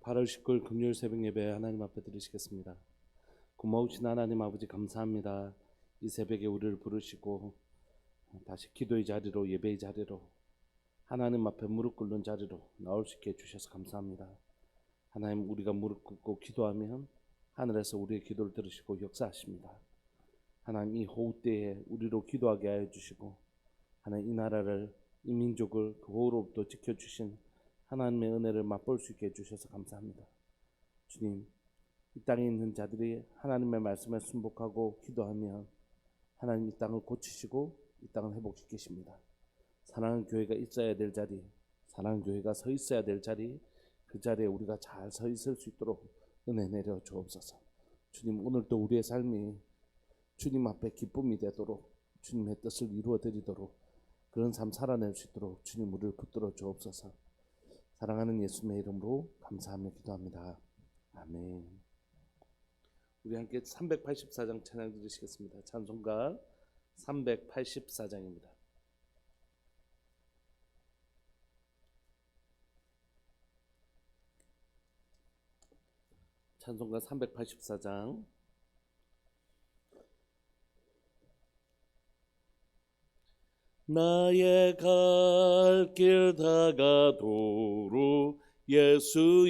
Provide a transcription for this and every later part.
8월 19일 금요일 새벽 예배 하나님 앞에 드리시겠습니다. 고마우신 하나님 아버지 감사합니다. 이 새벽에 우리를 부르시고 다시 기도의 자리로, 예배의 자리로, 하나님 앞에 무릎 꿇는 자리로 나올 수 있게 해주셔서 감사합니다. 하나님, 우리가 무릎 꿇고 기도하면 하늘에서 우리의 기도를 들으시고 역사하십니다. 하나님, 이 호우 때에 우리로 기도하게 하여 주시고, 하나님, 이 나라를, 이 민족을 그 호우로부터 지켜주신 하나님의 은혜를 맛볼 수 있게 해주셔서 감사합니다. 주님, 이 땅에 있는 자들이 하나님의 말씀에 순복하고 기도하면 하나님 이 땅을 고치시고 이 땅을 회복시키십니다. 사랑하는 교회가 있어야 될 자리, 사랑하는 교회가 서 있어야 될 자리, 그 자리에 우리가 잘 서 있을 수 있도록 은혜 내려 주옵소서. 주님, 오늘도 우리의 삶이 주님 앞에 기쁨이 되도록, 주님의 뜻을 이루어 드리도록, 그런 삶 살아낼 수 있도록 주님 우리를 붙들어 주옵소서. 사랑하는 예수님의 이름으로 감사하며 기도합니다. 아멘. 우리 함께 384장 찬양 들으시겠습니다. 찬송가 384장입니다. 찬송가 384장. 나의 갈 길 다가도록 예수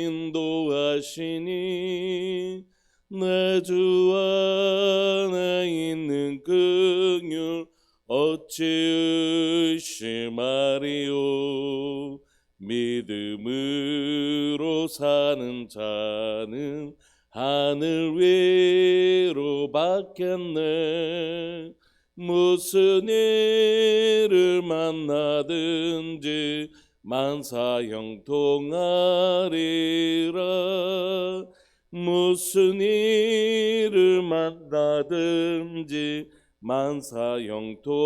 인도하시니, 내 주 안에 있는 긍휼 어찌 의심하리요. 믿음으로 사는 자는 하늘 위로 받겠네. 무슨 일을 만나든지 만사 형통하리라. 무슨 일을 만나든지 만사 형통하리라.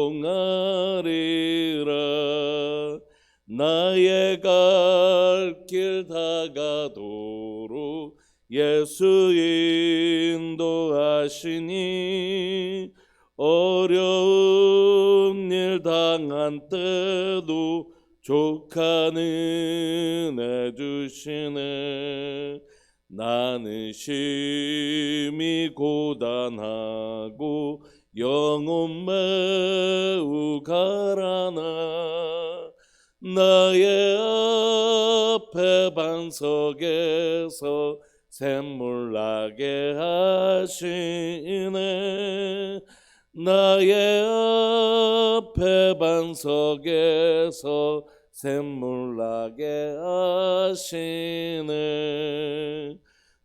나의 갈 길 다가도록 예수 인도하시니, 어려운 일 당한 때도 족한 은혜 주시네. 나는 심히 고단하고 영혼 매우 가라나, 나의 앞에 반석에서 샘물 나게 하시네. 나의 앞에 반석에서 샘물 나게 하시네.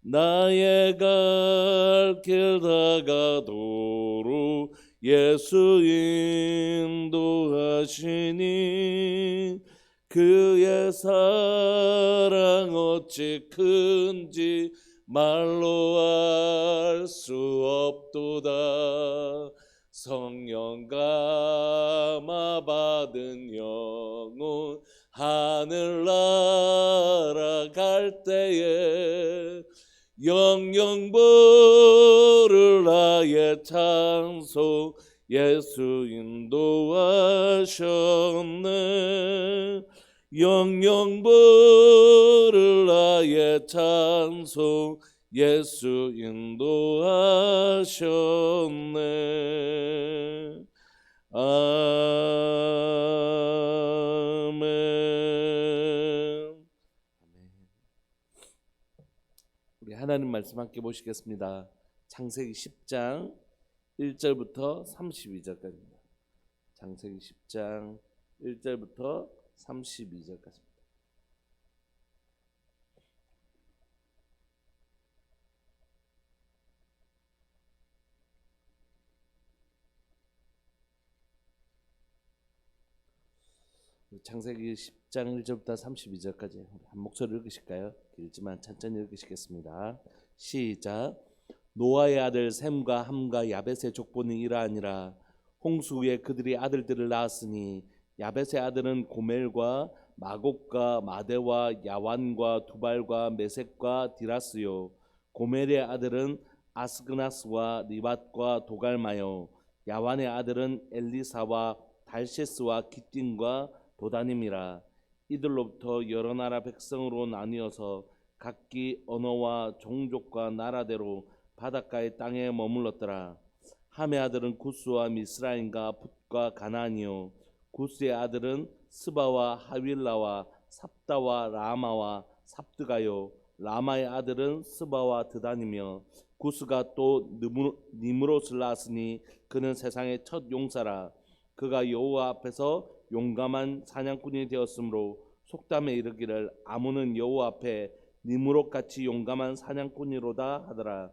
나의 갈 길 다가도록 예수 인도하시니, 그의 사랑 어찌 큰지 말로 알 수 없도다. 성령 감화 받은 영혼 하늘 날아갈 때에 영영 부를 나의 찬송 예수 인도하셨네. 영영 부를 나의 찬송 예수 인도하셨네. 아멘. 우리 하나님 말씀 함께 보시겠습니다. 창세기 10장 1절부터 32절까지입니다. 창세기 10장 1절부터 32절까지입니다. 창세기 10장 1절부터 32절까지 한 목소리로 읽으실까요? 길지만 천천히 읽으시겠습니다. 시작. 노아의 아들 셈과 함과 야벳의 족보는 이러하니라. 홍수 후에 그들이 아들들을 낳았으니, 야벳의 아들은 고멜과 마곡과 마대와 야완과 두발과 메섹과 디라스요. 고멜의 아들은 아스그나스와 리밧과 도갈마요. 야완의 아들은 엘리사와 달셰스와 기띔과 도다님이라. 이들로부터 여러 나라 백성으로 나뉘어서 각기 언어와 종족과 나라대로 바닷가의 땅에 머물렀더라. 함의 아들은 구스와 미스라임과 붓과 가나안이요 구스의 아들은 스바와 하윌라와 삽다와 라마와 삽드가요 라마의 아들은 스바와 드단이며 구스가 또 니므롯을 낳았으니 그는 세상의 첫 용사라. 그가 여호와 앞에서 용감한 사냥꾼이 되었으므로 속담에 이르기를 아문은 여호와 앞에 니므롯같이 용감한 사냥꾼이로다 하더라.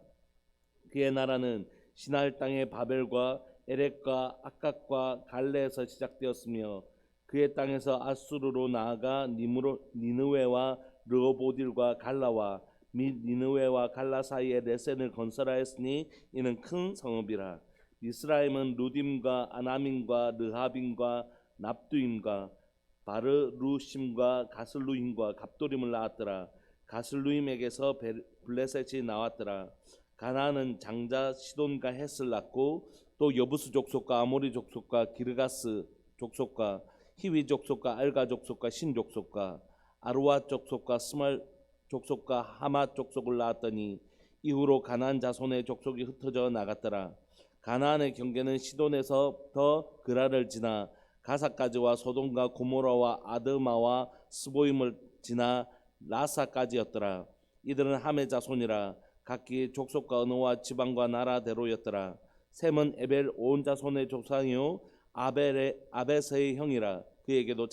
그의 나라는 시날 땅의 바벨과 에렉과 아깝과 갈레에서 시작되었으며 그의 땅에서 아수르로 나아가 니느웨와 르호보딜과 갈라와 및 니느웨와 갈라 사이에 레센을 건설하였으니 이는 큰 성읍이라. 이스라엘은 루딤과 아나민과 르하빔과 납두임과 바르루심과 가슬루임과 갑도림을 낳았더라. 가슬루임에게서 블레셋이 나왔더라. 가나안은 장자 시돈과 헷을 낳고 또 여부스 족속과 아모리 족속과 기르가스 족속과 히위 족속과 알가 족속과 신 족속과 아루와 족속과 스말 족속과 하마 족속을 낳았더니 이후로 가나안 자손의 족속이 흩어져 나갔더라. 가나안의 경계는 시돈에서부터 그라를 지나 가사까지와 소돔과 고모라와 아드마와 스보임을 지나 라사까지였더라. 이들은 함의 자손이라. 각기 족속과 언어와 지방과 나라대로였더라. 셈은 에벨 온 자손의 족상이요 아베스의 형이라. 그에게도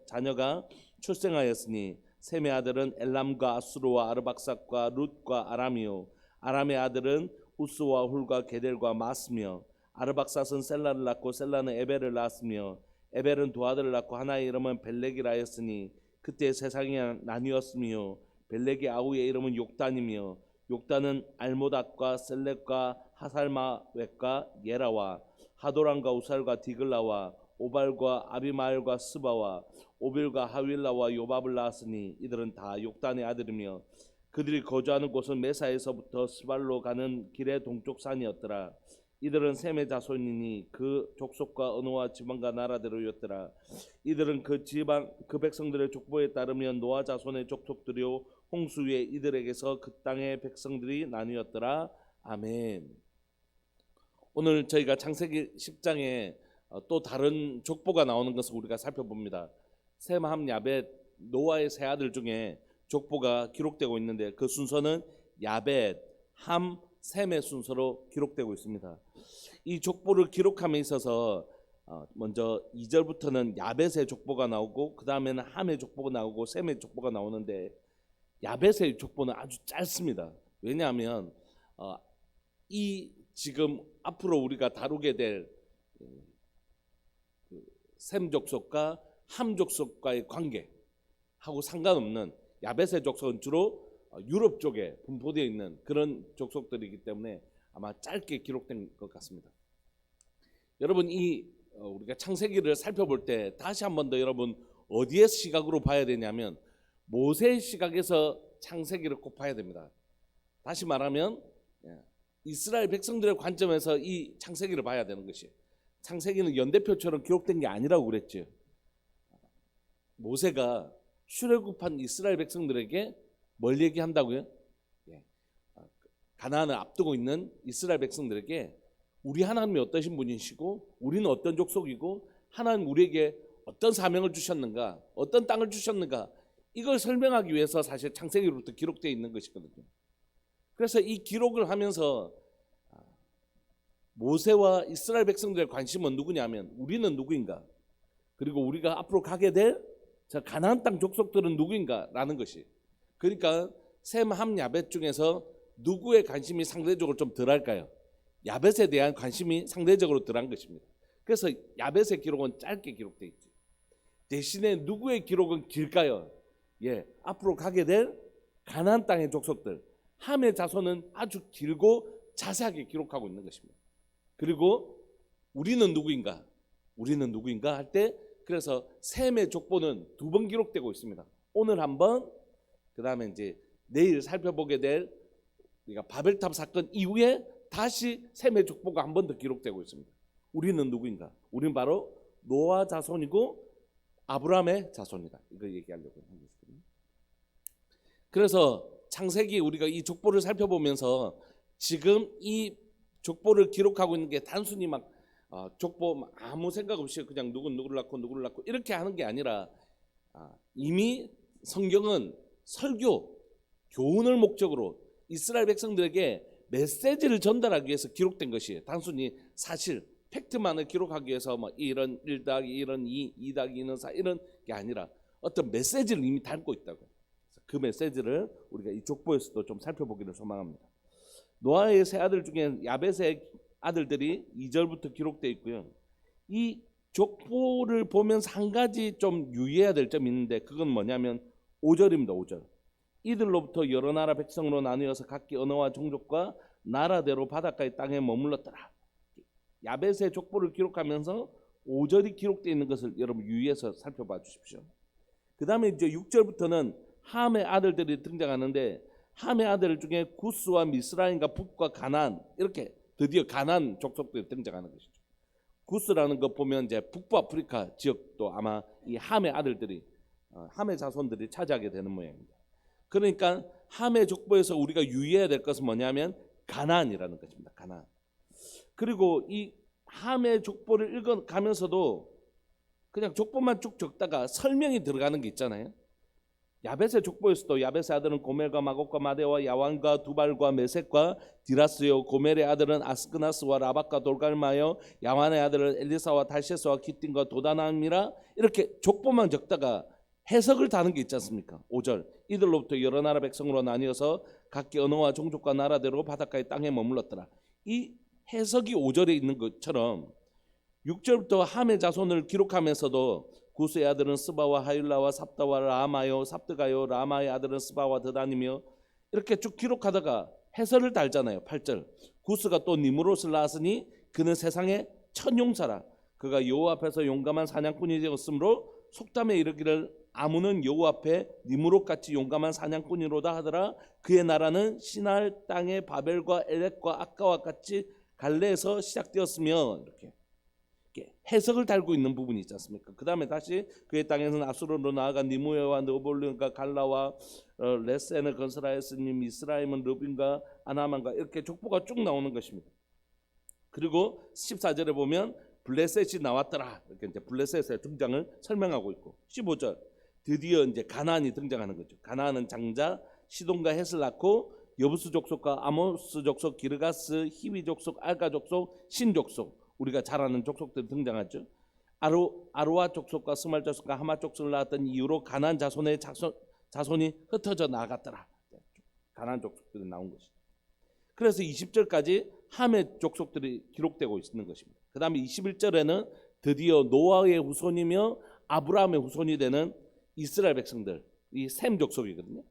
자녀가 출생하였으니 셈의 아들은 엘람과 아수르와 아르박삭과 룻과 아람이요 아람의 아들은 우스와 훌과 게델과 마스며 아르박삭은 셀라를 낳고 셀라는 에벨을 낳았으며 에벨은 두 아들을 낳고 하나의 이름은 벨렉이라 하였으니 그때 세상이 나뉘었으며 벨렉의 아우의 이름은 욕단이며 욕단은 알모닷과 셀렉과 하살마웻과 예라와 하도란과 우살과 디글라와 오발과 아비마엘과 스바와 오빌과 하윌라와 요밥을 낳았으니 이들은 다 욕단의 아들이며 그들이 거주하는 곳은 메사에서부터 스발로 가는 길의 동쪽 산이었더라. 이들은 셈의 자손이니 그 족속과 언어와 지방과 나라대로였더라. 이들은 그 백성들의 족보에 따르면 노아 자손의 족속들이요 홍수 위에 이들에게서 그 땅의 백성들이 나뉘었더라. 아멘. 오늘 저희가 창세기 10장에 또 다른 족보가 나오는 것을 우리가 살펴봅니다. 셈, 함, 야벳, 노아의 세 아들 중에 족보가 기록되고 있는데 그 순서는 야벳, 함, 셈의 순서로 기록되고 있습니다. 이 족보를 기록함에 있어서 먼저 2절부터는 야벳의 족보가 나오고 그 다음에는 함의 족보가 나오고 셈의 족보가 나오는데 야벳의 족보는 아주 짧습니다. 왜냐하면 이 지금 앞으로 우리가 다루게 될 셈 족속과 함 족속과의 관계하고 상관없는 야벳의 족속은 주로 유럽 쪽에 분포되어 있는 그런 족속들이기 때문에 아마 짧게 기록된 것 같습니다. 여러분 우리가 창세기를 살펴볼 때 다시 한 번 더 여러분 어디에 시각으로 봐야 되냐면 모세의 시각에서 창세기를 꼭 봐야 됩니다. 다시 말하면 이스라엘 백성들의 관점에서 이 창세기를 봐야 되는 것이 창세기는 연대표처럼 기록된 게 아니라고 그랬죠. 모세가 출애굽한 이스라엘 백성들에게 뭘 얘기한다고요? 가나안을 앞두고 있는 이스라엘 백성들에게 우리 하나님이 어떠신 분이시고 우리는 어떤 족속이고 하나님 우리에게 어떤 사명을 주셨는가 어떤 땅을 주셨는가 이걸 설명하기 위해서 사실 창세기로부터 기록되어 있는 것이거든요. 그래서 이 기록을 하면서 모세와 이스라엘 백성들의 관심은 누구냐면 우리는 누구인가 그리고 우리가 앞으로 가게 될 가나안 땅 족속들은 누구인가라는 것이 그러니까 셈, 함, 야벳 중에서 누구의 관심이 상대적으로 좀 덜할까요? 야벳에 대한 관심이 상대적으로 덜한 것입니다. 그래서 야벳의 기록은 짧게 기록되어 있죠. 대신에 누구의 기록은 길까요? 앞으로 가게 될 가나안 땅의 족속들 함의 자손은 아주 길고 자세하게 기록하고 있는 것입니다. 그리고 우리는 누구인가? 우리는 누구인가 할 때 그래서 셈의 족보는 두 번 기록되고 있습니다. 오늘 한 번, 그 다음에 이제 내일 살펴보게 될 우리가 바벨탑 사건 이후에 다시 셈의 족보가 한 번 더 기록되고 있습니다. 우리는 누구인가? 우리는 바로 노아 자손이고 아브라함의 자손이다. 이거 얘기하려고 하는 것입니다. 그래서 창세기 우리가 이 족보를 살펴보면서 지금 이 족보를 기록하고 있는 게 단순히 막 족보 아무 생각 없이 그냥 누구를 낳고 이렇게 하는 게 아니라 이미 성경은 설교, 교훈을 목적으로 이스라엘 백성들에게 메시지를 전달하기 위해서 기록된 것이에요. 단순히 사실, 팩트만을 기록하기 위해서 뭐 이런 1 더하기 1은 2, 2 더하기 2는 4 이런 게 아니라 어떤 메시지를 이미 담고 있다고. 그 메시지를 우리가 이 족보에서도 좀 살펴보기를 소망합니다. 노아의 세 아들 중에 야벳의 아들들이 2절부터 기록되어 있고요. 이 족보를 보면서 한 가지 좀 유의해야 될 점이 있는데 그건 뭐냐면 5절입니다. 5절. 이들로부터 여러 나라 백성으로 나누어서 각기 언어와 종족과 나라대로 바닷가의 땅에 머물렀더라. 야벳의 족보를 기록하면서 5절이 기록되어 있는 것을 여러분 유의해서 살펴봐 주십시오. 그 다음에 이제 6절부터는 함의 아들들이 등장하는데 함의 아들 중에 구스와 미스라임과 북과 가나안 이렇게 드디어 가나안 족속들이 등장하는 것이죠. 구스라는 것 보면 이제 북부 아프리카 지역도 아마 이 함의 아들들이 함의 자손들이 차지하게 되는 모양입니다. 그러니까 함의 족보에서 우리가 유의해야 될 것은 뭐냐면 가나안이라는 것입니다. 가나안. 그리고 이 함의 족보를 읽어가면서도 그냥 족보만 쭉 적다가 설명이 들어가는 게 있잖아요. 야벳의 족보에서도 야벳의 아들은 고멜과 마곡과 마데와 야완과 두발과 메섹과 디라스요, 고멜의 아들은 아스크나스와 라박과 돌갈마요, 야완의 아들은 엘리사와 달셰스와 기띵과 도다남이라 이렇게 족보만 적다가 해석을 다는 게 있지 않습니까? 5절. 이들로부터 여러 나라 백성으로 나뉘어서 각기 언어와 종족과 나라대로 바닷가의 땅에 머물렀더라. 이 해석이 5절에 있는 것처럼 6절부터 함의 자손을 기록하면서도 구스의 아들은 스바와 하율라와 삽다와 라마요, 삽드가요, 라마의 아들은 스바와 드다니며 이렇게 쭉 기록하다가 해설을 달잖아요. 8절. 구스가 또 니므롯을 낳았으니 그는 세상의 천용사라. 그가 여호와 앞에서 용감한 사냥꾼이 되었으므로 속담에 이르기를 아무는 여호와 앞에 니므롯같이 용감한 사냥꾼이로다 하더라. 그의 나라는 시날 땅의 바벨과 엘렉과 아까와 같이 갈레에서 시작되었으며 이렇게 해석을 달고 있는 부분이 있지 않습니까? 그 다음에 다시 그의 땅에서는 아수르로 나아가 니무에와 너볼르가 갈라와 레센을 건설하였으니 미스라임은 르빈과 아나만과 이렇게 족보가 쭉 나오는 것입니다. 그리고 14절에 보면 블레셋이 나왔더라. 이렇게 이제 블레셋의 등장을 설명하고 있고 15절 드디어 이제 가나안이 등장하는 거죠. 가나안은 장자 시돈과 헷을 낳고 여부스 족속과 아모스 족속, 기르가스, 히위 족속, 알가 족속, 신 족속 우리가 잘 아는 족속들이 등장하죠. 아루아 족속과 스말 족속과 하마 족속을 낳았던 이유로 가나안 자손의 자손이 흩어져 나갔더라. 가나안 족속들이 나온 것이죠. 그래서 20절까지 함의 족속들이 기록되고 있는 것입니다. 그 다음에 21절에는 드디어 노아의 후손이며 아브라함의 후손이 되는 이스라엘 백성들, 이 셈 족속이거든요.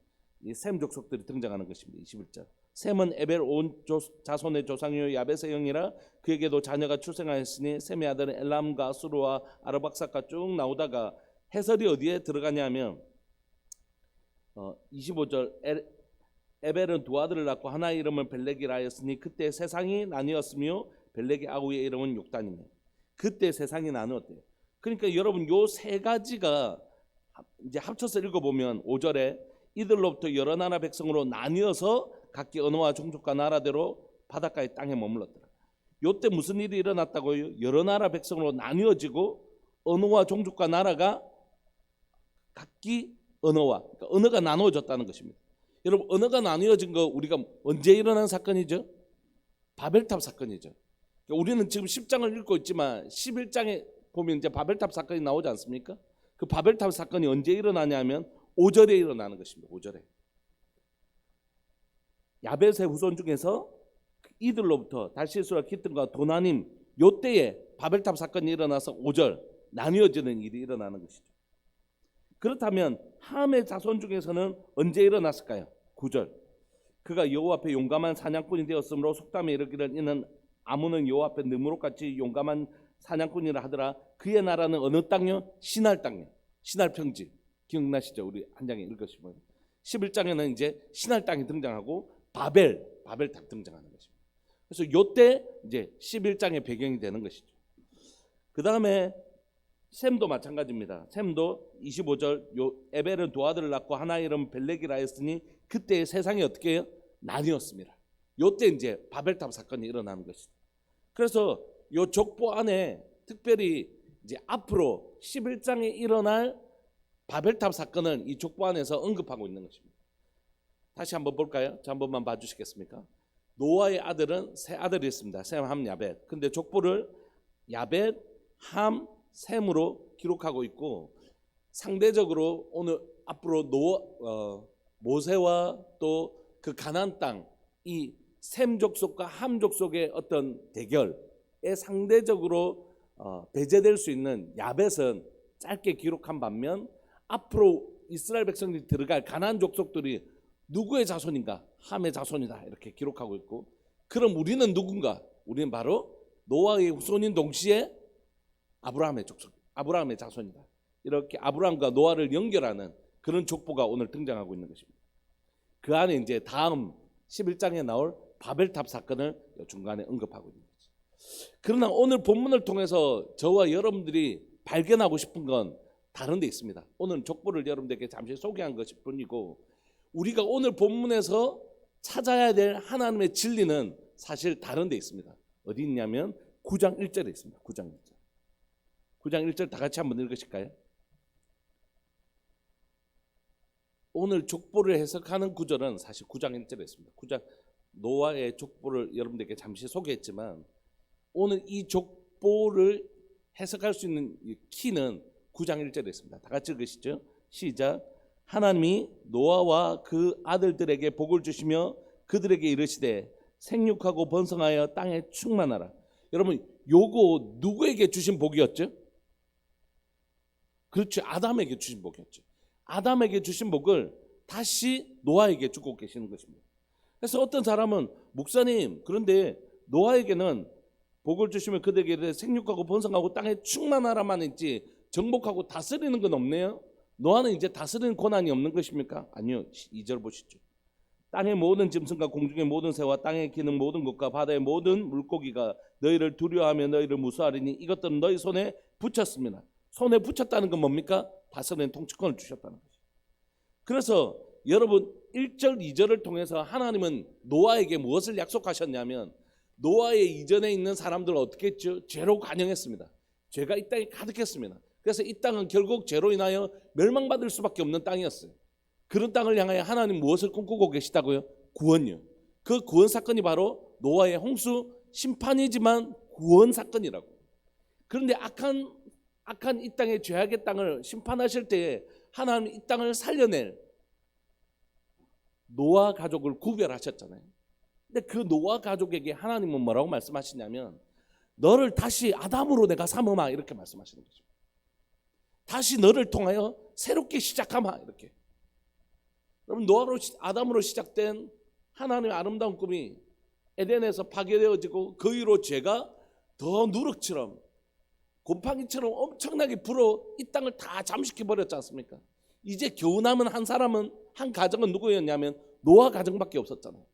이 셈 족속들이 등장하는 것입니다. 21절. 셈은 에벨 온 자손의 조상이요 야벳의 형이라 그에게도 자녀가 출생하였으니 셈의 아들은 엘람과 아수르와 아르박사가 쭉 나오다가 해설이 어디에 들어가냐면 25절 에벨은 두 아들을 낳고 하나의 이름을 벨렉이라 하였으니 그때 세상이 나뉘었으며 벨렉의 아우의 이름은 욕단이며 그때 세상이 나누었대요. 그러니까 여러분 요 세 가지가 이제 합쳐서 읽어보면 5절에 이들로부터 여러 나라 백성으로 나뉘어서 각기 언어와 종족과 나라대로 바닷가의 땅에 머물렀더라. 요때 무슨 일이 일어났다고요? 여러 나라 백성으로 나뉘어지고 언어와 종족과 나라가 각기 그러니까 언어가 나누어졌다는 것입니다. 여러분 언어가 나뉘어진 거 우리가 언제 일어난 사건이죠? 바벨탑 사건이죠. 그러니까 우리는 지금 10장을 읽고 있지만 11장에 보면 이제 바벨탑 사건이 나오지 않습니까? 그 바벨탑 사건이 언제 일어나냐면 5절에 일어나는 것입니다. 5절에. 야벳의 후손 중에서 이들로부터 달시스와 기뜸과 도나님 요때에 바벨탑 사건이 일어나서 5절 나뉘어지는 일이 일어나는 것이죠. 그렇다면 함의 자손 중에서는 언제 일어났을까요? 9절. 그가 여호와 앞에 용감한 사냥꾼이 되었으므로 속담에 이르기를 이는 아무는 여호와 앞에 느무롯같이 용감한 사냥꾼이라 하더라. 그의 나라는 어느 땅이요? 시날 땅이요. 시날 평지. 기억나시죠? 우리 한 장에 읽으시면 11장에는 이제 시날 땅이 등장하고 바벨탑 등장하는 것입니다. 그래서 요때 이제 11장의 배경이 되는 것이죠. 그 다음에 셈도 마찬가지입니다. 셈도 25절 요 에벨은 두 아들을 낳고 하나 이름 벨렉이라 했으니 그때 세상이 어떻게 해요? 나뉘었습니다. 요때 이제 바벨탑 사건이 일어나는 것이죠. 그래서 요 족보 안에 특별히 이제 앞으로 11장에 일어날 바벨탑 사건은 이 족보 안에서 언급하고 있는 것입니다. 다시 한번 볼까요? 자, 한 번만 봐주시겠습니까? 노아의 아들은 세 아들이 있습니다. 셈, 함, 야벳. 근데 족보를 야벳, 함, 셈으로 기록하고 있고, 상대적으로 오늘 앞으로 모세와 또 그 가나안 땅, 이 셈 족속과 함 족속의 어떤 대결에 상대적으로 배제될 수 있는 야벳은 짧게 기록한 반면, 앞으로 이스라엘 백성들이 들어갈 가나안 족속들이 누구의 자손인가? 함의 자손이다 이렇게 기록하고 있고, 그럼 우리는 누군가? 우리는 바로 노아의 후손인 동시에 아브라함의 족속, 아브라함의 자손이다. 이렇게 아브라함과 노아를 연결하는 그런 족보가 오늘 등장하고 있는 것입니다. 그 안에 이제 다음 11장에 나올 바벨탑 사건을 중간에 언급하고 있는 거죠. 그러나 오늘 본문을 통해서 저와 여러분들이 발견하고 싶은 건 다른 데 있습니다. 오늘 족보를 여러분들에게 잠시 소개한 것일 뿐이고, 우리가 오늘 본문에서 찾아야 될 하나님의 진리는 사실 다른 데 있습니다. 어디 있냐면 9장 1절에 있습니다. 9장 1절. 9장 1절 다 같이 한번 읽으실까요? 오늘 족보를 해석하는 구절은 사실 9장 1절에 있습니다. 9장 노아의 족보를 여러분들에게 잠시 소개했지만, 오늘 이 족보를 해석할 수 있는 키는 9장 1절에 있습니다. 다 같이 읽으시죠. 시작. 하나님이 노아와 그 아들들에게 복을 주시며 그들에게 이르시되 생육하고 번성하여 땅에 충만하라. 여러분, 요거 누구에게 주신 복이었죠? 그렇죠. 아담에게 주신 복이었죠. 아담에게 주신 복을 다시 노아에게 주고 계시는 것입니다. 그래서 어떤 사람은 목사님, 그런데 노아에게는 복을 주시면 그들에게 생육하고 번성하고 땅에 충만하라만 했지 정복하고 다스리는 건 없네요. 노아는 이제 다스리는 권한이 없는 것입니까? 아니요. 2절 보시죠. 땅의 모든 짐승과 공중의 모든 새와 땅에 기는 모든 것과 바다의 모든 물고기가 너희를 두려워하며 너희를 무수하리니 이것들은 너희 손에 붙였습니다. 손에 붙였다는 건 뭡니까? 다스리는 통치권을 주셨다는 거죠. 그래서 여러분 1절 2절을 통해서 하나님은 노아에게 무엇을 약속하셨냐면, 노아의 이전에 있는 사람들을 어떻게 했죠? 죄로 관영했습니다. 죄가 이 땅에 가득했습니다. 그래서 이 땅은 결국 죄로 인하여 멸망받을 수밖에 없는 땅이었어요. 그런 땅을 향하여 하나님 무엇을 꿈꾸고 계시다고요? 구원이요. 그 구원 사건이 바로 노아의 홍수 심판이지만 구원 사건이라고. 그런데 악한 이 땅의 죄악의 땅을 심판하실 때에 하나님 이 땅을 살려낼 노아 가족을 구별하셨잖아요. 근데 그 노아 가족에게 하나님은 뭐라고 말씀하시냐면, 너를 다시 아담으로 내가 삼으마 이렇게 말씀하시는 거죠. 다시 너를 통하여 새롭게 시작하마 이렇게. 여러분, 노아로 아담으로 시작된 하나님의 아름다운 꿈이 에덴에서 파괴되어지고 그 이후로 죄가 더 누룩처럼 곰팡이처럼 엄청나게 불어 이 땅을 다 잠식해 버렸지 않습니까? 이제 겨우 남은 한 사람은, 한 가정은 누구였냐면 노아 가정밖에 없었잖아요.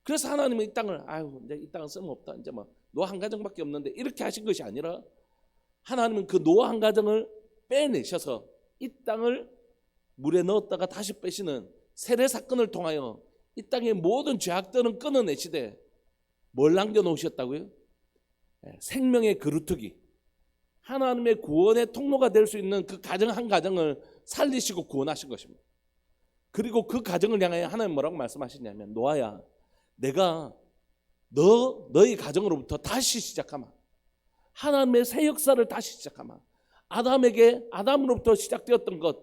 그래서 하나님은 이 땅을 이제 이 땅은 쓸모없다, 이제 뭐 노아 한 가정밖에 없는데 이렇게 하신 것이 아니라, 하나님은 그 노아 한 가정을 빼내셔서 이 땅을 물에 넣었다가 다시 빼시는 세례 사건을 통하여 이 땅의 모든 죄악들은 끊어내시되 뭘 남겨놓으셨다고요? 생명의 그루터기, 하나님의 구원의 통로가 될 수 있는 그 가정 한 가정을 살리시고 구원하신 것입니다. 그리고 그 가정을 향하여 하나님 뭐라고 말씀하시냐면, 노아야, 내가 너희 가정으로부터 다시 시작하마. 하나님의 새 역사를 다시 시작하마. 아담으로부터 시작되었던 것,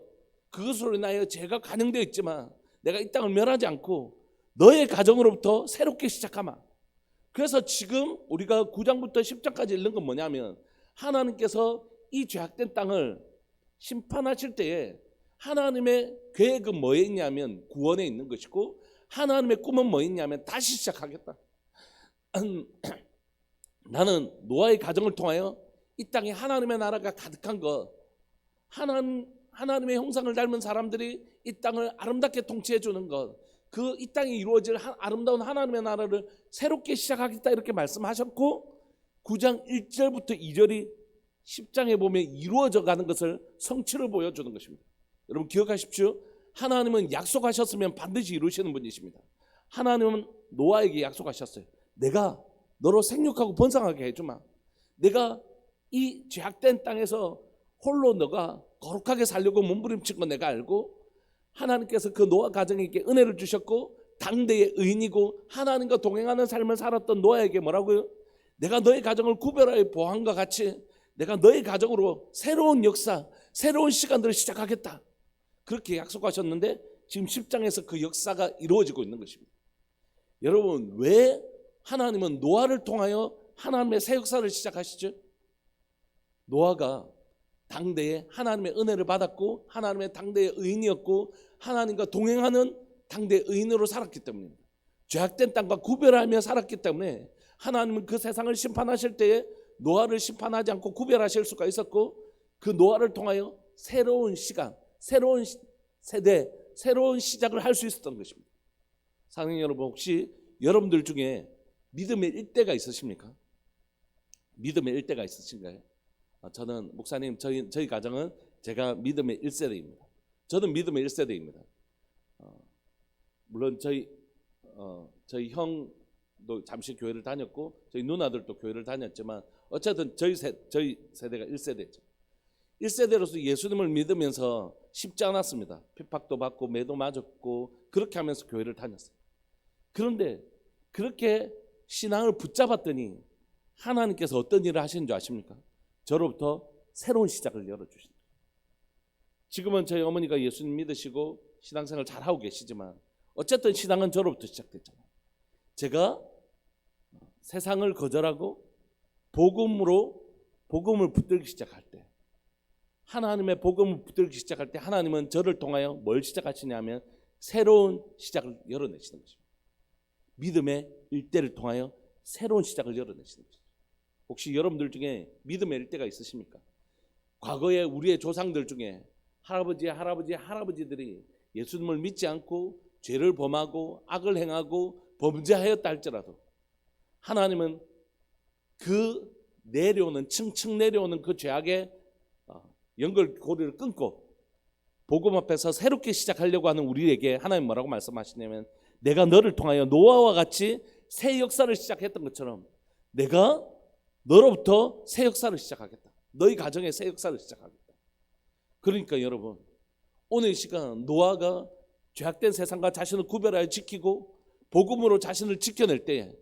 그것으로 인하여 죄가 간영되어 있지만 내가 이 땅을 멸하지 않고 너의 가정으로부터 새롭게 시작하마. 그래서 지금 우리가 9장부터 10장까지 읽는 건 뭐냐면, 하나님께서 이 죄악된 땅을 심판하실 때에 하나님의 계획은 뭐에 있냐면 구원에 있는 것이고, 하나님의 꿈은 뭐에 있냐면 다시 시작하겠다. 나는 노아의 가정을 통하여 이 땅에 하나님의 나라가 가득한 것, 하나님의 형상을 닮은 사람들이 이 땅을 아름답게 통치해 주는 것, 그 이 땅에 이루어질 아름다운 하나님의 나라를 새롭게 시작하겠다 이렇게 말씀하셨고, 9장 1절부터 2절이 10장에 보면 이루어져 가는 것을 성취를 보여주는 것입니다. 여러분 기억하십시오. 하나님은 약속하셨으면 반드시 이루시는 분이십니다. 하나님은 노아에게 약속하셨어요. 내가 너로 생육하고 번성하게 해주마. 내가 이 죄악된 땅에서 홀로 너가 거룩하게 살려고 몸부림친 거 내가 알고, 하나님께서 그 노아 가정에게 은혜를 주셨고 당대의 의인이고 하나님과 동행하는 삶을 살았던 노아에게 뭐라고요? 내가 너의 가정을 구별하여 보호함과 같이 내가 너의 가정으로 새로운 역사, 새로운 시간들을 시작하겠다. 그렇게 약속하셨는데 지금 10장에서 그 역사가 이루어지고 있는 것입니다. 여러분, 왜 하나님은 노아를 통하여 하나님의 새 역사를 시작하시죠? 노아가 당대에 하나님의 은혜를 받았고 하나님의 당대의 의인이었고 하나님과 동행하는 당대의 의인으로 살았기 때문입니다. 죄악된 땅과 구별하며 살았기 때문에 하나님은 그 세상을 심판하실 때에 노아를 심판하지 않고 구별하실 수가 있었고, 그 노아를 통하여 새로운 시간, 새로운 세대, 새로운 시작을 할 수 있었던 것입니다. 사랑하는 여러분, 혹시 여러분들 중에 믿음의 일대가 있으십니까? 믿음의 일대가 있으신가요? 저는 목사님, 저희 가정은 제가 믿음의 1세대입니다. 저는 믿음의 1세대입니다. 물론 저희 형도 잠시 교회를 다녔고 저희 누나들도 교회를 다녔지만 어쨌든 저희 세대가 1세대죠. 1세대로서 예수님을 믿으면서 쉽지 않았습니다. 핍박도 받고 매도 맞았고 그렇게 하면서 교회를 다녔어요. 그런데 그렇게 신앙을 붙잡았더니 하나님께서 어떤 일을 하시는 줄 아십니까? 저로부터 새로운 시작을 열어주신다. 지금은 저희 어머니가 예수님 믿으시고 신앙생활 잘하고 계시지만 어쨌든 신앙은 저로부터 시작됐잖아요. 제가 세상을 거절하고 복음을 붙들기 시작할 때, 하나님의 복음을 붙들기 시작할 때 하나님은 저를 통하여 뭘 시작하시냐면 새로운 시작을 열어내시는 것입니다. 믿음의 일대를 통하여 새로운 시작을 열어내시는 것입니다. 혹시 여러분들 중에 믿음의 일대가 있으십니까? 과거에 우리의 조상들 중에 할아버지들이 예수님을 믿지 않고 죄를 범하고 악을 행하고 범죄하였다 할지라도 하나님은 그 층층 내려오는 그 죄악의 연결고리를 끊고 복음 앞에서 새롭게 시작하려고 하는 우리에게 하나님 뭐라고 말씀하시냐면, 내가 너를 통하여 노아와 같이 새 역사를 시작했던 것처럼 내가 너로부터 새 역사를 시작하겠다. 너희 가정에 새 역사를 시작하겠다. 그러니까 여러분, 오늘 이 시간 노아가 죄악된 세상과 자신을 구별하여 지키고 복음으로 자신을 지켜낼 때,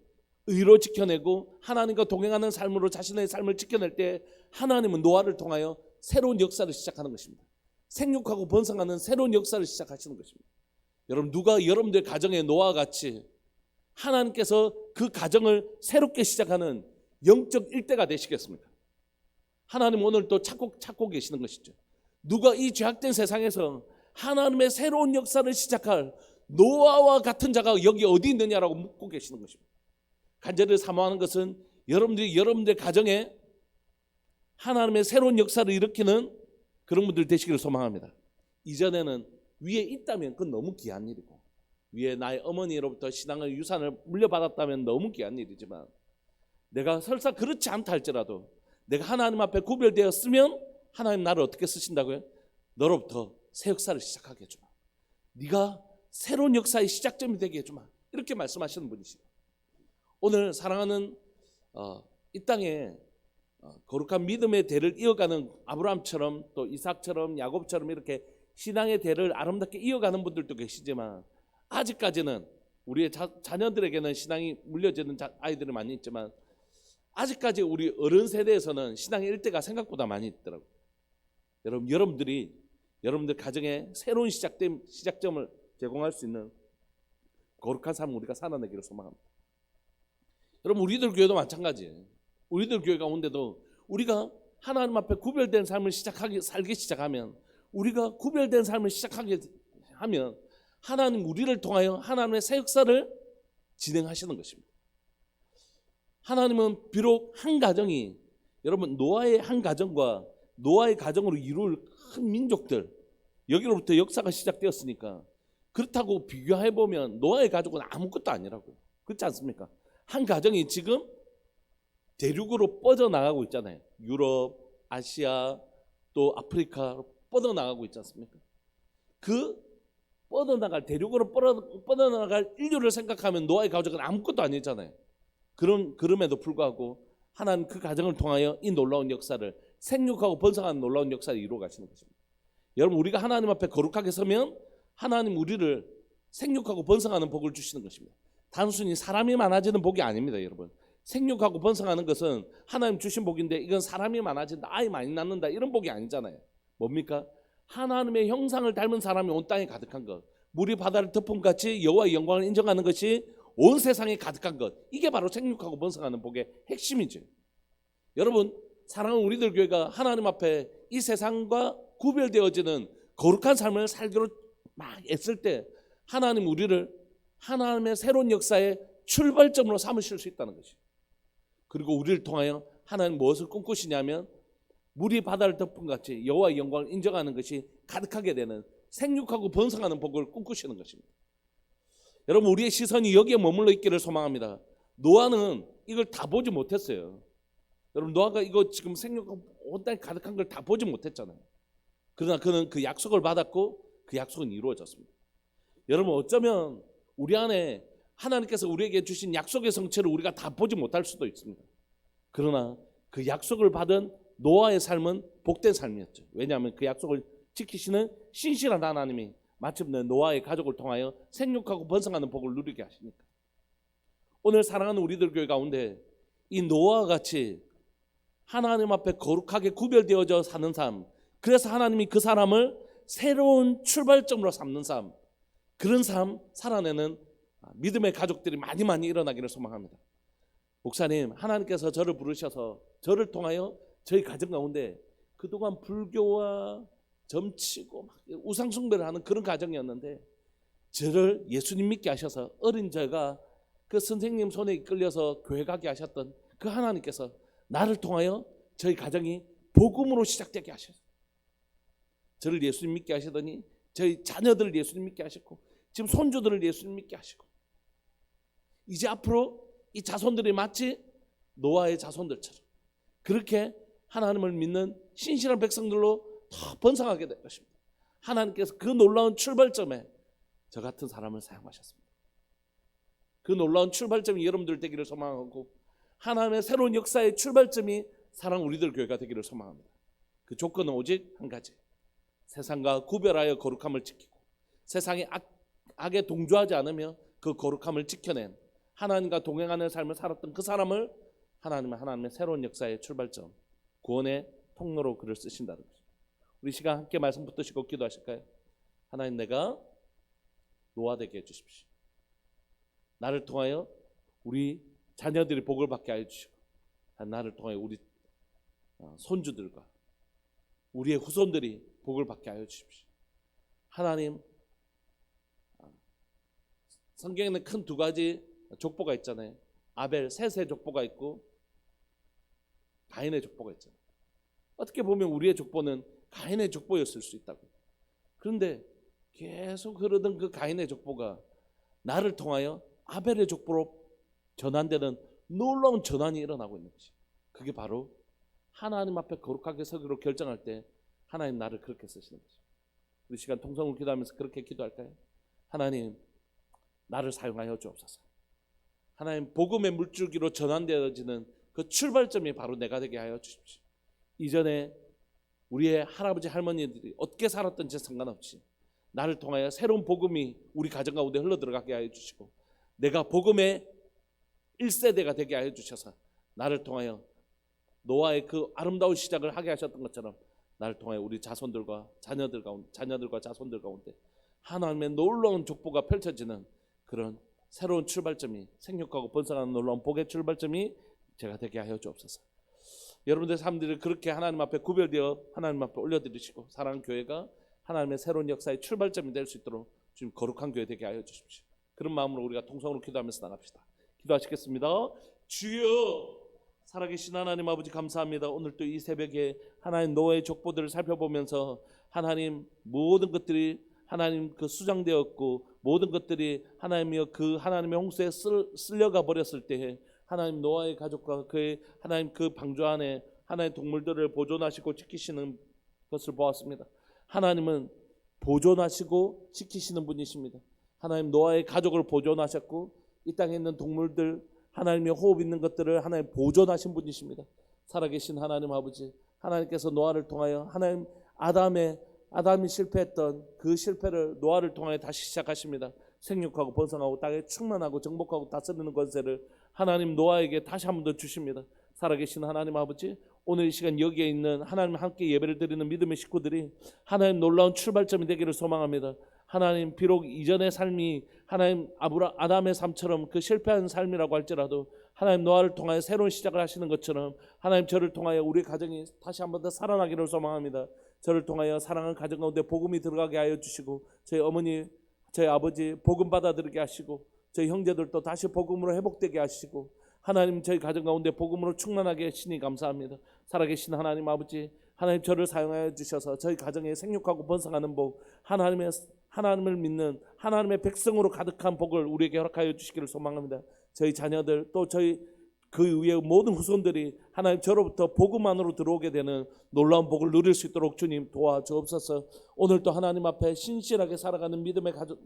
의로 지켜내고 하나님과 동행하는 삶으로 자신의 삶을 지켜낼 때 하나님은 노아를 통하여 새로운 역사를 시작하는 것입니다. 생육하고 번성하는 새로운 역사를 시작하시는 것입니다. 여러분, 누가 여러분들 가정에 노아와 같이 하나님께서 그 가정을 새롭게 시작하는 영적 일대가 되시겠습니까? 하나님 오늘 또 찾고 계시는 것이죠. 누가 이 죄악된 세상에서 하나님의 새로운 역사를 시작할 노아와 같은 자가 여기 어디 있느냐라고 묻고 계시는 것입니다. 간절히 사모하는 것은 여러분들 가정에 하나님의 새로운 역사를 일으키는 그런 분들 되시기를 소망합니다. 이전에는 위에 있다면 그건 너무 귀한 일이고, 위에 나의 어머니로부터 신앙의 유산을 물려받았다면 너무 귀한 일이지만, 내가 설사 그렇지 않다 할지라도 내가 하나님 앞에 구별되었으면 하나님 나를 어떻게 쓰신다고요? 너로부터 새 역사를 시작하게 해주마. 네가 새로운 역사의 시작점이 되게 해주마. 이렇게 말씀하시는 분이시죠. 오늘 사랑하는 이 땅에 거룩한 믿음의 대를 이어가는 아브라함처럼 또 이삭처럼 야곱처럼 이렇게 신앙의 대를 아름답게 이어가는 분들도 계시지만, 아직까지는 우리의 자녀들에게는 신앙이 물려지는 아이들이 많이 있지만 아직까지 우리 어른 세대에서는 신앙의 일대가 생각보다 많이 있더라고요. 여러분들 가정에 새로운 시작점을 제공할 수 있는 거룩한 삶을 우리가 살아내기를 소망합니다. 여러분, 우리들 교회도 마찬가지예요. 우리들 교회 가운데도 우리가 하나님 앞에 구별된 삶을 살기 시작하면, 우리가 구별된 삶을 시작하게 하면 하나님 우리를 통하여 하나님의 새 역사를 진행하시는 것입니다. 하나님은 비록 한 가정이, 여러분, 노아의 한 가정과 노아의 가정으로 이룰 큰 민족들, 여기로부터 역사가 시작되었으니까 그렇다고 비교해보면 노아의 가족은 아무것도 아니라고요. 그렇지 않습니까? 한 가정이 지금 대륙으로 뻗어나가고 있잖아요. 유럽, 아시아 또 아프리카로 뻗어나가고 있지 않습니까? 그 뻗어나갈 대륙으로 뻗어나갈 인류를 생각하면 노아의 가족은 아무것도 아니잖아요. 그럼에도 불구하고 하나님 그 가정을 통하여 이 놀라운 역사를 생육하고 번성하는 놀라운 역사를 이루어 가시는 것입니다. 여러분, 우리가 하나님 앞에 거룩하게 서면 하나님 우리를 생육하고 번성하는 복을 주시는 것입니다. 단순히 사람이 많아지는 복이 아닙니다. 여러분, 생육하고 번성하는 것은 하나님 주신 복인데 이건 사람이 많아진다, 아이 많이 낳는다, 이런 복이 아니잖아요. 뭡니까? 하나님의 형상을 닮은 사람이 온 땅에 가득한 것, 물이 바다를 덮은 같이 여호와의 영광을 인정하는 것이 온 세상에 가득한 것, 이게 바로 생육하고 번성하는 복의 핵심이죠. 여러분, 사랑하는 우리들 교회가 하나님 앞에 이 세상과 구별되어지는 거룩한 삶을 살기로 막 애쓸 때 하나님 우리를 하나님의 새로운 역사의 출발점으로 삼으실 수 있다는 것이죠. 그리고 우리를 통하여 하나님 무엇을 꿈꾸시냐면 물이 바다를 덮은 같이 여호와의 영광을 인정하는 것이 가득하게 되는 생육하고 번성하는 복을 꿈꾸시는 것입니다. 여러분, 우리의 시선이 여기에 머물러 있기를 소망합니다. 노아는 이걸 다 보지 못했어요. 여러분, 노아가 이거 지금 생육하고 온 땅에 가득한 걸 다 보지 못했잖아요. 그러나 그는 그 약속을 받았고 그 약속은 이루어졌습니다. 여러분, 어쩌면 우리 안에 하나님께서 우리에게 주신 약속의 성취를 우리가 다 보지 못할 수도 있습니다. 그러나 그 약속을 받은 노아의 삶은 복된 삶이었죠. 왜냐하면 그 약속을 지키시는 신실한 하나님이 마침내 노아의 가족을 통하여 생육하고 번성하는 복을 누리게 하시니까. 오늘 사랑하는 우리들 교회 가운데 이 노아와 같이 하나님 앞에 거룩하게 구별되어져 사는 삶, 그래서 하나님이 그 사람을 새로운 출발점으로 삼는 삶, 그런 삶 살아내는 믿음의 가족들이 많이 일어나기를 소망합니다. 목사님, 하나님께서 저를 부르셔서 저를 통하여 저희 가정 가운데 그동안 불교와 점치고 막 우상 숭배를 하는 그런 가정이었는데 저를 예수님 믿게 하셔서 어린 제가 그 선생님 손에 이끌려서 교회 가게 하셨던 그 하나님께서 나를 통하여 저희 가정이 복음으로 시작되게 하셨어요. 저를 예수님 믿게 하시더니 저희 자녀들을 예수님 믿게 하셨고 지금 손주들을 예수님 믿게 하시고 이제 앞으로 이 자손들이 마치 노아의 자손들처럼 그렇게 하나님을 믿는 신실한 백성들로 더 번성하게 될 것입니다. 하나님께서 그 놀라운 출발점에 저 같은 사람을 사용하셨습니다. 그 놀라운 출발점이 여러분들 되기를 소망하고 하나님의 새로운 역사의 출발점이 사랑 우리들 교회가 되기를 소망합니다. 그 조건은 오직 한 가지, 세상과 구별하여 거룩함을 지키고 세상의 악에 동조하지 않으며 그 거룩함을 지켜낸 하나님과 동행하는 삶을 살았던 그 사람을 하나님의 새로운 역사의 출발점, 구원의 통로로 그를 쓰신다는 거죠. 우리 시간 함께 말씀 붙드시고 기도하실까요? 하나님, 내가 노아 되게 해주십시오. 나를 통하여 우리 자녀들이 복을 받게 하여 주시고 나를 통하여 우리 손주들과 우리의 후손들이 복을 받게 하여 주십시오. 하나님, 성경에는 큰 두 가지 족보가 있잖아요. 아벨 셋의 족보가 있고 가인의 족보가 있잖아요. 어떻게 보면 우리의 족보는 가인의 족보였을 수 있다고. 그런데 계속 흐르던 그 가인의 족보가 나를 통하여 아벨의 족보로 전환되는 놀라운 전환이 일어나고 있는 것이, 그게 바로 하나님 앞에 거룩하게 서기로 결정할 때 하나님 나를 그렇게 쓰시는 거죠. 우리 시간 통성으로 기도하면서 그렇게 기도할까요? 하나님, 나를 사용하여 주옵소서. 하나님, 복음의 물줄기로 전환되어지는 그 출발점이 바로 내가 되게 하여 주십시오. 이전에 우리의 할아버지 할머니들이 어떻게 살았던지 상관없이 나를 통하여 새로운 복음이 우리 가정 가운데 흘러들어가게 하여 주시고 내가 복음의 1세대가 되게 하여 주셔서 나를 통하여 노아의 그 아름다운 시작을 하게 하셨던 것처럼 나를 통하여 우리 자손들과 자녀들과 자손들 가운데 하나님의 놀라운 족보가 펼쳐지는 그런 새로운 출발점이, 생육하고 번성하는 놀라운 복의 출발점이 제가 되게 하여 주옵소서. 여러분들의 삶들을 그렇게 하나님 앞에 구별되어 하나님 앞에 올려드리시고 사랑하는 교회가 하나님의 새로운 역사의 출발점이 될 수 있도록 주님 거룩한 교회 되게 하여 주십시오. 그런 마음으로 우리가 통성으로 기도하면서 나갑시다. 기도하시겠습니다. 주여, 살아계신 하나님 아버지, 감사합니다. 오늘 또 이 새벽에 하나님 노아의 족보들을 살펴보면서 하나님 모든 것들이 하나님 그 수장되었고 모든 것들이 하나님이여 그 하나님의 홍수에 쓸려가 버렸을 때에 하나님 노아의 가족과 그의 하나님 그 방주 안에 하나님 동물들을 보존하시고 지키시는 것을 보았습니다. 하나님은 보존하시고 지키시는 분이십니다. 하나님 노아의 가족을 보존하셨고 이 땅에 있는 동물들 하나님의 호흡 있는 것들을 하나님 보존하신 분이십니다. 살아계신 하나님 아버지, 하나님께서 노아를 통하여 하나님 아담이 실패했던 그 실패를 노아를 통하여 다시 시작하십니다. 생육하고 번성하고 땅에 충만하고 정복하고 다스리는 권세를 하나님 노아에게 다시 한 번 더 주십니다. 살아계신 하나님 아버지, 오늘 이 시간 여기에 있는 하나님 함께 예배를 드리는 믿음의 식구들이 하나님 놀라운 출발점이 되기를 소망합니다. 하나님 비록 이전의 삶이 하나님 아담의 삶처럼 그 실패한 삶이라고 할지라도 하나님 노아를 통하여 새로운 시작을 하시는 것처럼 하나님 저를 통하여 우리 가정이 다시 한 번 더 살아나기를 소망합니다. 저를 통하여 사랑하는 가정 가운데 복음이 들어가게 하여 주시고 저희 어머니 저희 아버지 복음 받아들이게 하시고 저희 형제들도 다시 복음으로 회복되게 하시고 하나님 저희 가정 가운데 복음으로 충만하게 하시니 감사합니다. 살아계신 하나님 아버지, 하나님 저를 사용하여 주셔서 저희 가정에 생육하고 번성하는 복, 하나님을 믿는 하나님의 백성으로 가득한 복을 우리에게 허락하여 주시기를 소망합니다. 저희 자녀들 또 저희 그 위에 모든 후손들이 하나님 저로부터 복음 안으로 들어오게 되는 놀라운 복을 누릴 수 있도록 주님 도와주옵소서. 오늘도 하나님 앞에 신실하게 살아가는 믿음의 가족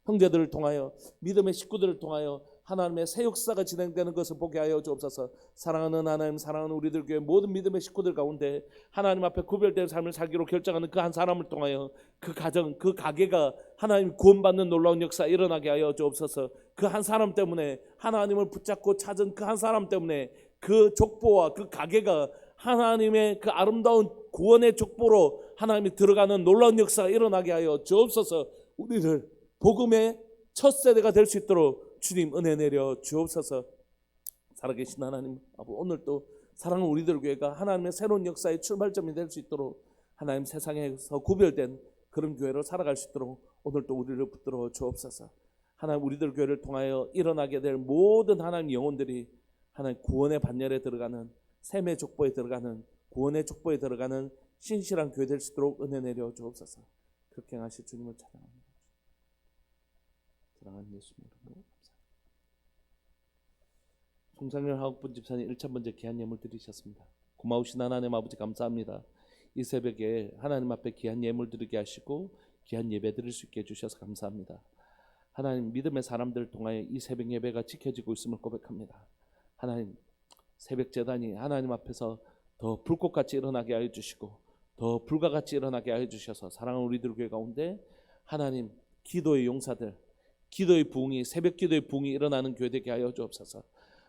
형제들을 통하여 믿음의 식구들을 통하여 하나님의 새 역사가 진행되는 것을 보게 하여 주옵소서. 사랑하는 하나님, 사랑하는 우리들 교회 모든 믿음의 식구들 가운데 하나님 앞에 구별된 삶을 살기로 결정하는 그 한 사람을 통하여 그 가정, 그 가게가 하나님 구원받는 놀라운 역사 일어나게 하여 주옵소서. 그 한 사람 때문에 하나님을 붙잡고 찾은 그 한 사람 때문에 그 족보와 그 가게가 하나님의 그 아름다운 구원의 족보로 하나님이 들어가는 놀라운 역사가 일어나게 하여 주옵소서. 우리를 복음의 첫 세대가 될 수 있도록 주님 은혜 내려 주옵소서. 살아계신 하나님, 오늘도 사랑하는 우리들 교회가 하나님의 새로운 역사의 출발점이 될 수 있도록 하나님 세상에서 구별된 그런 교회로 살아갈 수 있도록 오늘도 우리를 붙들어 주옵소서. 하나님 우리들 교회를 통하여 일어나게 될 모든 하나님 영혼들이 하나님 구원의 반열에 들어가는 샘의 족보에 들어가는 구원의 족보에 들어가는 신실한 교회 될 수 있도록 은혜 내려 주옵소서. 그렇게 하실 주님을 찬양합니다. 사랑하는 예수님 이름으로 송상렬 하옥분 집사님 1차 번째 귀한 예물 드리셨습니다. 고마우신 하나님 아버지 감사합니다. 이 새벽에 하나님 앞에 귀한 예물 드리게 하시고 귀한 예배 드릴 수 있게 해주셔서 감사합니다. 하나님 믿음의 사람들을 통하여 이 새벽 예배가 지켜지고 있음을 고백합니다. 하나님 새벽 제단이 하나님 앞에서 더 불꽃같이 일어나게 하여 주시고 더 불과 같이 일어나게 하여 주셔서 사랑하는 우리들 교회 가운데 하나님 기도의 용사들, 기도의 부흥이 새벽 기도의 부흥이 일어나는 교회 되게 하여 주옵소서.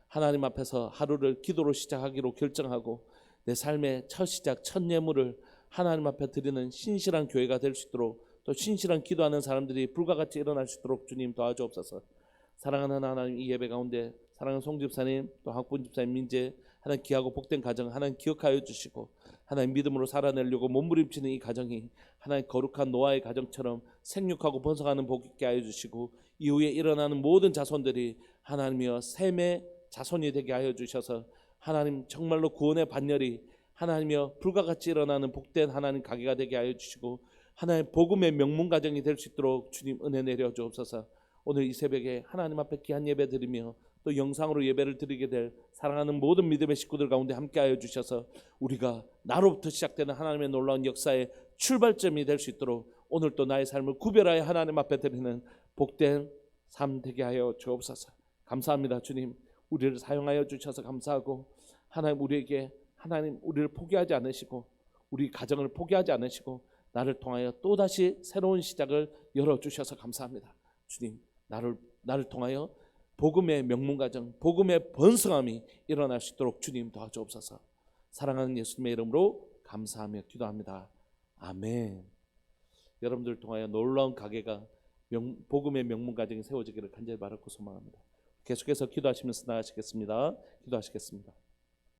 하나님 앞에서 하루를 기도로 시작하기로 결정하고 내 삶의 첫 시작, 첫 예물을 하나님 앞에 드리는 신실한 교회가 될 수 있도록 또 신실한 기도하는 사람들이 불과 같이 일어날 수 있도록 주님 도와주옵소서. 사랑하는 하나님 이 예배 가운데 사랑하는 송 집사님 또 학분 집사님 민재 하나님 귀하고 복된 가정 하나님 기억하여 주시고 하나님 믿음으로 살아내려고 몸부림치는 이 가정이 하나님 거룩한 노아의 가정처럼 생육하고 번성하는 복 있게 하여 주시고 이후에 일어나는 모든 자손들이 하나님이여 샘의 자손이 되게 하여 주셔서 하나님 정말로 구원의 반열이 하나님이여 불과 같이 일어나는 복된 하나님 가게가 되게 하여 주시고 하나님 복음의 명문 가정이 될 수 있도록 주님 은혜 내려 주옵소서. 오늘 이 새벽에 하나님 앞에 귀한 예배 드리며 또 영상으로 예배를 드리게 될 사랑하는 모든 믿음의 식구들 가운데 함께 하여 주셔서 우리가 나로부터 시작되는 하나님의 놀라운 역사의 출발점이 될 수 있도록 오늘도 나의 삶을 구별하여 하나님 앞에 드리는 복된 삶 되게 하여 주옵소서. 감사합니다. 주님 우리를 사용하여 주셔서 감사하고 하나님 우리에게 하나님 우리를 포기하지 않으시고 우리 가정을 포기하지 않으시고 나를 통하여 또다시 새로운 시작을 열어주셔서 감사합니다. 주님 나를 통하여 복음의 명문가정 복음의 번성함이 일어날 수 있도록 주님 도와주옵소서. 사랑하는 예수님의 이름으로 감사하며 기도합니다. 아멘. 여러분들을 통하여 놀라운 가게가 복음의 명문가정이 세워지기를 간절히 바라고 소망합니다. 계속해서 기도하시면서 나아가시겠습니다. 기도하시겠습니다.